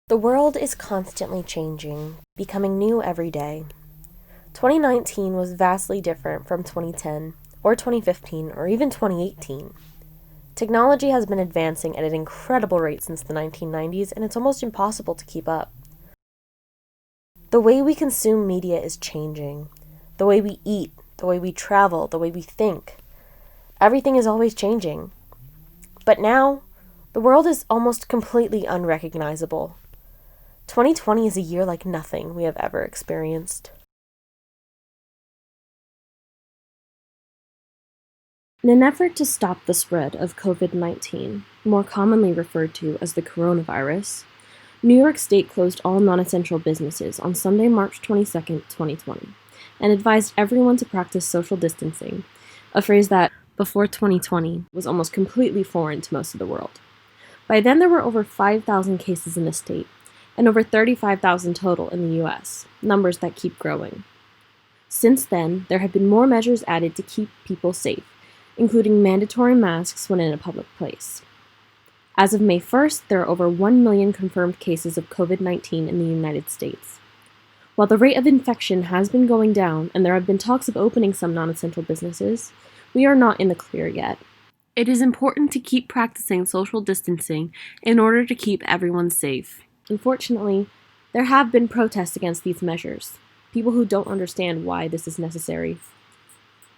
The world is constantly changing, becoming new every day. 2019 was vastly different from 2010, or 2015, or even 2018. Technology has been advancing at an incredible rate since the 1990s, and it's almost impossible to keep up. The way we consume media is changing. The way we eat, the way we travel, the way we think. Everything is always changing. But now, the world is almost completely unrecognizable. 2020 is a year like nothing we have ever experienced. In an effort to stop the spread of COVID-19, more commonly referred to as the coronavirus, New York State closed all non-essential businesses on Sunday, March 22, 2020, and advised everyone to practice social distancing, a phrase that, before 2020, was almost completely foreign to most of the world. By then, there were over 5,000 cases in the state, and over 35,000 total in the U.S., numbers that keep growing. Since then, there have been more measures added to keep people safe, including mandatory masks when in a public place. As of May 1st, there are over 1 million confirmed cases of COVID-19 in the United States. While the rate of infection has been going down and there have been talks of opening some non-essential businesses, we are not in the clear yet. It is important to keep practicing social distancing in order to keep everyone safe. Unfortunately, there have been protests against these measures, people who don't understand why this is necessary.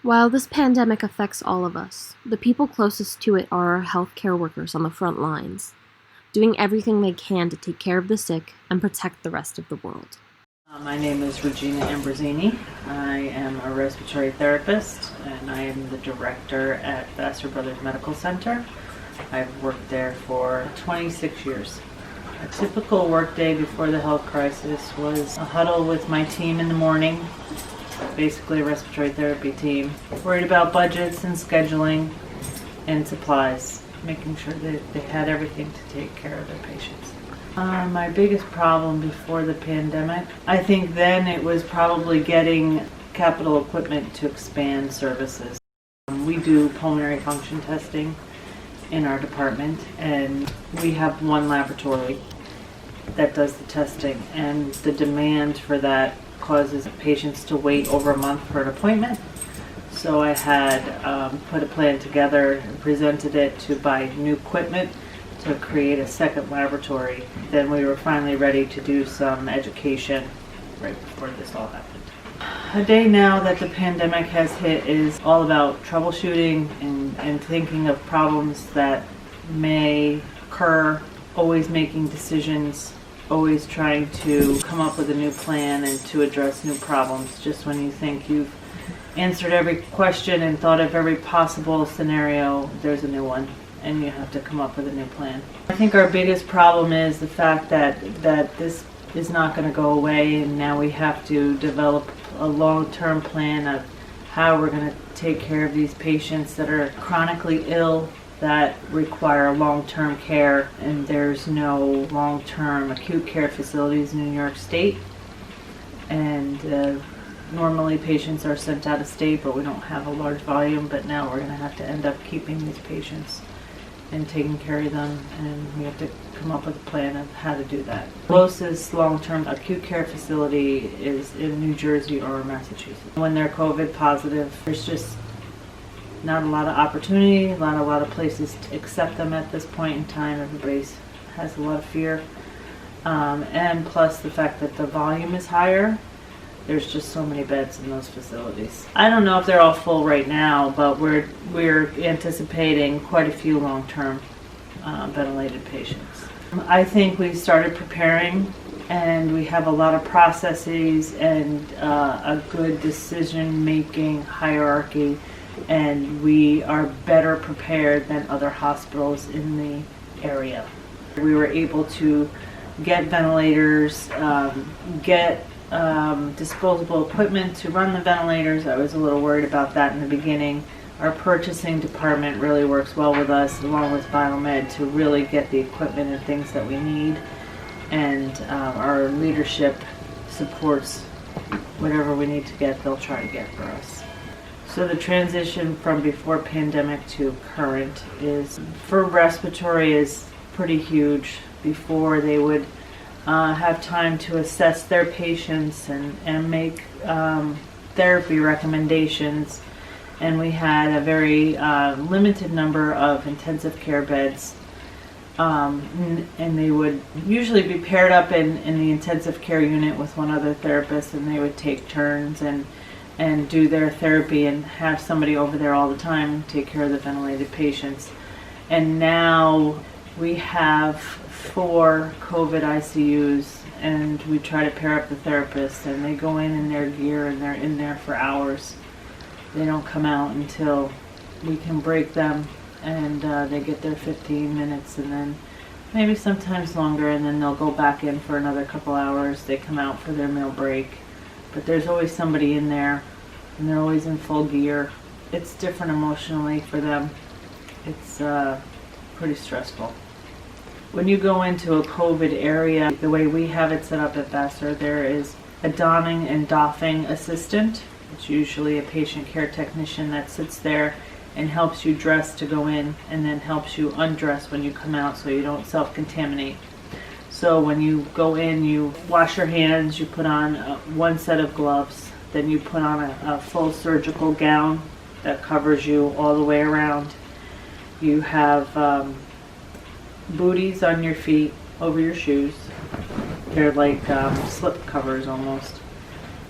While this pandemic affects all of us, the people closest to it are our healthcare workers on the front lines, doing everything they can to take care of the sick and protect the rest of the world. My name is Regina Ambrosini. I am a respiratory therapist, and I am the director at Vassar Brothers Medical Center. I've worked there for 26 years. A typical workday before the health crisis was a huddle with my team in the morning, basically a respiratory therapy team, worried about budgets and scheduling and supplies, making sure that they had everything to take care of their patients. My biggest problem before the pandemic, I think then it was probably getting capital equipment to expand services. We do pulmonary function testing in our department, and we have one laboratory that does the testing, and the demand for that causes patients to wait over a month for an appointment. So I had put a plan together and presented it to buy new equipment to create a second laboratory. Then we were finally ready to do some education right before this all happened. A day now that the pandemic has hit is all about troubleshooting and thinking of problems that may occur, always making decisions, always trying to come up with a new plan and to address new problems. Just when you think you've answered every question and thought of every possible scenario, there's a new one, and you have to come up with a new plan. I think our biggest problem is the fact that this is not going to go away, and now we have to develop a long-term plan of how we're going to take care of these patients that are chronically ill, that require long-term care, and there's no long-term acute care facilities in New York State. And normally patients are sent out of state, but we don't have a large volume, but now we're going to have to end up keeping these patients and taking care of them, and we have to come up with a plan of how to do that. The closest long-term acute care facility is in New Jersey or Massachusetts. When they're COVID positive, there's just not a lot of opportunity, a lot of places to accept them at this point in time. Everybody has a lot of fear. And plus the fact that the volume is higher, there's just so many beds in those facilities. I don't know if they're all full right now, but we're anticipating quite a few long-term ventilated patients. I think we started preparing, and we have a lot of processes and a good decision-making hierarchy, and we are better prepared than other hospitals in the area. We were able to get ventilators, get disposable equipment to run the ventilators. I was a little worried about that in the beginning. Our purchasing department really works well with us, along with Biomed, to really get the equipment and things that we need. And our leadership supports whatever we need to get, they'll try to get for us. So the transition from before pandemic to current is, for respiratory, is pretty huge. Before they would have time to assess their patients and make therapy recommendations. And we had a very limited number of intensive care beds. And they would usually be paired up in the intensive care unit with one other therapist, and they would take turns and do their therapy and have somebody over there all the time take care of the ventilated patients. And now we have 4 COVID ICUs, and we try to pair up the therapists, and they go in their gear and they're in there for hours. They don't come out until we can break them, and they get their 15 minutes and then maybe sometimes longer, and then they'll go back in for another couple hours. They come out for their meal break, but there's always somebody in there, and they're always in full gear. It's different emotionally for them. It's pretty stressful. When you go into a COVID area, the way we have it set up at Vassar, there is a donning and doffing assistant. It's usually a patient care technician that sits there and helps you dress to go in, and then helps you undress when you come out so you don't self-contaminate. So when you go in, you wash your hands, you put on one set of gloves, then you put on a full surgical gown that covers you all the way around. You have booties on your feet over your shoes. They're like slip covers almost.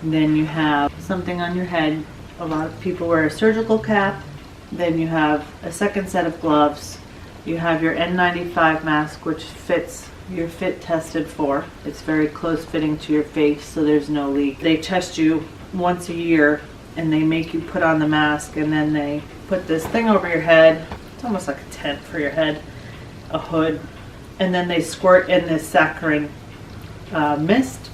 And then you have something on your head. A lot of people wear a surgical cap. Then you have a second set of gloves. You have your N95 mask, which fits, you're fit tested for. It's very close fitting to your face, so there's no leak. They test you once a year, and they make you put on the mask, and then they put this thing over your head. It's almost like a tent for your head, a hood, and then they squirt in this saccharine mist,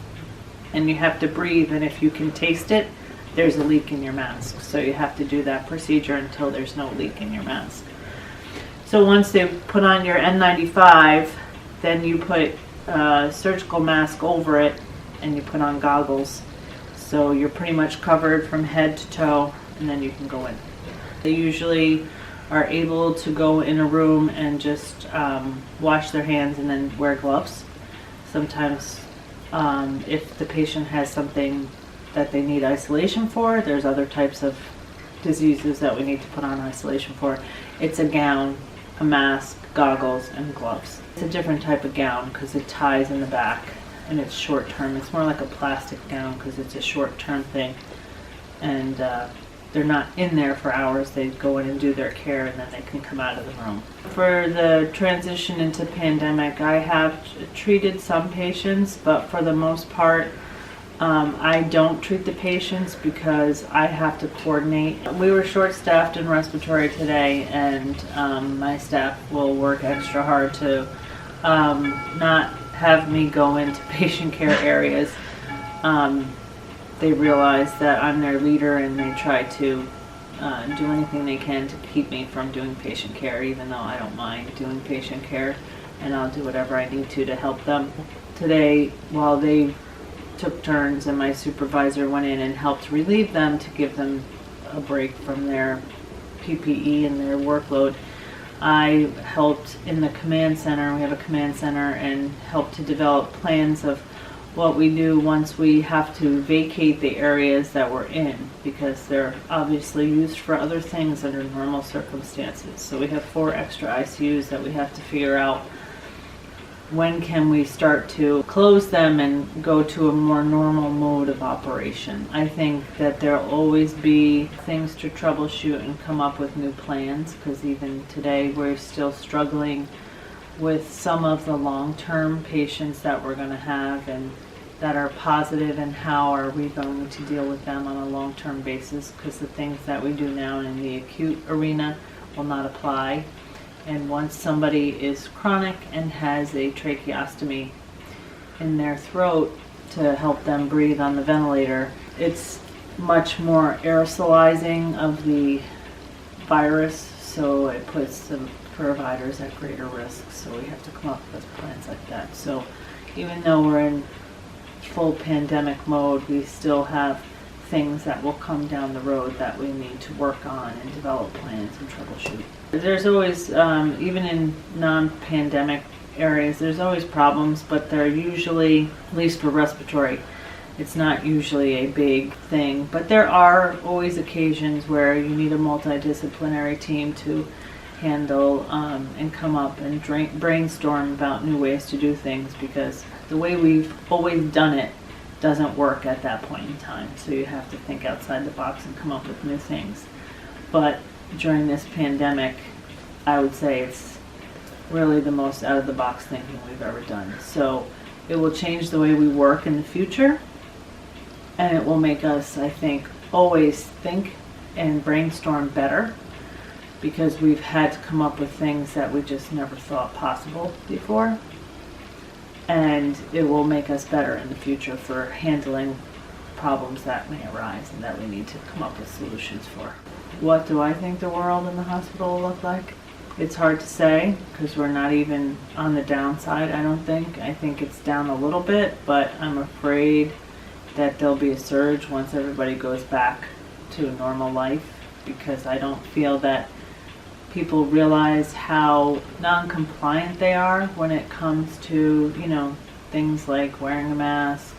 and you have to breathe, and if you can taste it, there's a leak in your mask. So you have to do that procedure until there's no leak in your mask. So once they put on your N95, then you put a surgical mask over it, and you put on goggles. So you're pretty much covered from head to toe, and then you can go in. They usually are able to go in a room and just wash their hands and then wear gloves. Sometimes if the patient has something that they need isolation for, there's other types of diseases that we need to put on isolation for. It's a gown, a mask, goggles, and gloves. It's a different type of gown because it ties in the back, and it's short term. It's more like a plastic gown because it's a short term thing, and they're not in there for hours. They go in and do their care, and then they can come out of the room. For the transition into pandemic, I have treated some patients, but for the most part, I don't treat the patients because I have to coordinate. We were short-staffed in respiratory today, and my staff will work extra hard to not have me go into patient care areas. They realize that I'm their leader, and they try to do anything they can to keep me from doing patient care, even though I don't mind doing patient care, and I'll do whatever I need to help them. Today, while they took turns and my supervisor went in and helped relieve them to give them a break from their PPE and their workload, I helped in the command center. We have a command center, and helped to develop plans of what we do once we have to vacate the areas that we're in, because they're obviously used for other things under normal circumstances. So we have 4 extra ICUs that we have to figure out when can we start to close them and go to a more normal mode of operation. I think that there'll always be things to troubleshoot and come up with new plans, because even today we're still struggling with some of the long-term patients that we're going to have and that are positive, and how are we going to deal with them on a long-term basis, because the things that we do now in the acute arena will not apply. And once somebody is chronic and has a tracheostomy in their throat to help them breathe on the ventilator, it's much more aerosolizing of the virus, so it puts the providers at greater risk. So we have to come up with plans like that. So even though we're in full pandemic mode, we still have things that will come down the road that we need to work on and develop plans and troubleshoot. There's always, even in non-pandemic areas. There's always problems, but they're usually, at least for respiratory, it's not usually a big thing. But there are always occasions where you need a multidisciplinary team to handle and come up and brainstorm about new ways to do things, because the way we've always done it doesn't work at that point in time. So you have to think outside the box and come up with new things. But during this pandemic, I would say it's really the most out of the box thinking we've ever done. So it will change the way we work in the future, and it will make us, I think, always think and brainstorm better, because we've had to come up with things that we just never thought possible before. And it will make us better in the future for handling problems that may arise and that we need to come up with solutions for. What do I think the world and the hospital will look like? It's hard to say, because we're not even on the downside, I don't think. I think it's down a little bit, but I'm afraid that there'll be a surge once everybody goes back to normal life, because I don't feel that people realize how non-compliant they are when it comes to, things like wearing a mask.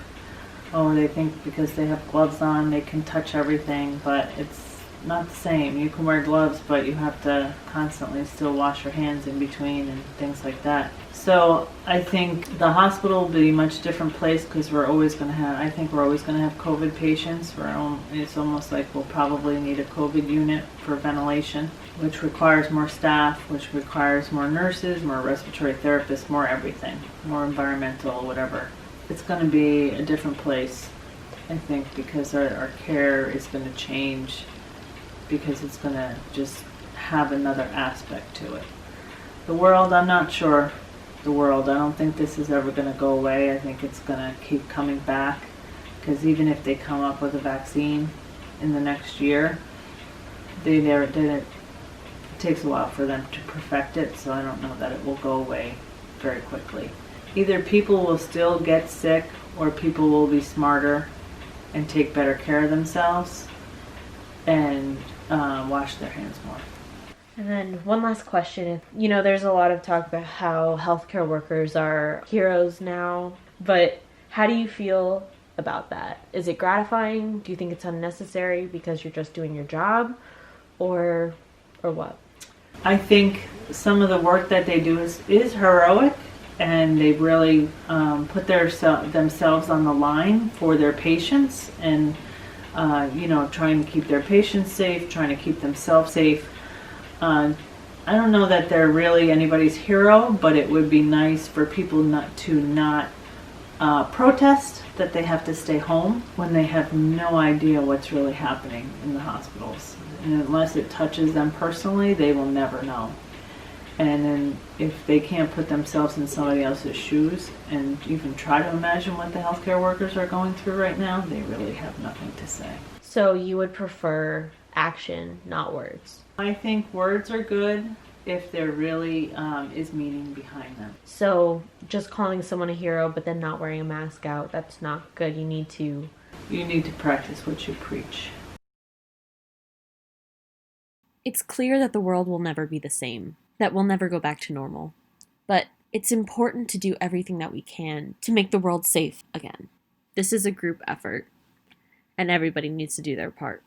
Oh, they think because they have gloves on, they can touch everything, but it's not the same. You can wear gloves, but you have to constantly still wash your hands in between and things like that. So I think the hospital will be a much different place, because we're always going to have COVID patients. It's almost like we'll probably need a COVID unit for ventilation, which requires more staff, which requires more nurses, more respiratory therapists, more everything, more environmental, whatever. It's going to be a different place, I think, because our care is going to change, because it's going to just have another aspect to it. The world, I'm not sure. I don't think this is ever going to go away. I think it's going to keep coming back, because even if they come up with a vaccine in the next year, it takes a while for them to perfect it, so I don't know that it will go away very quickly. Either people will still get sick, or people will be smarter and take better care of themselves and wash their hands more. And then one last question. There's a lot of talk about how healthcare workers are heroes now, but how do you feel about that? Is it gratifying? Do you think it's unnecessary because you're just doing your job, or what? I think some of the work that they do is heroic, and they really put themselves on the line for their patients, and trying to keep their patients safe, trying to keep themselves safe. I don't know that they're really anybody's hero, but it would be nice for people not protest that they have to stay home when they have no idea what's really happening in the hospitals. And unless it touches them personally, they will never know. And then if they can't put themselves in somebody else's shoes and even try to imagine what the healthcare workers are going through right now, they really have nothing to say. So you would prefer action, not words? I think words are good if there really is meaning behind them. So just calling someone a hero but then not wearing a mask out, that's not good. You need to practice what you preach. It's clear that the world will never be the same, that we'll never go back to normal. But it's important to do everything that we can to make the world safe again. This is a group effort, and everybody needs to do their part.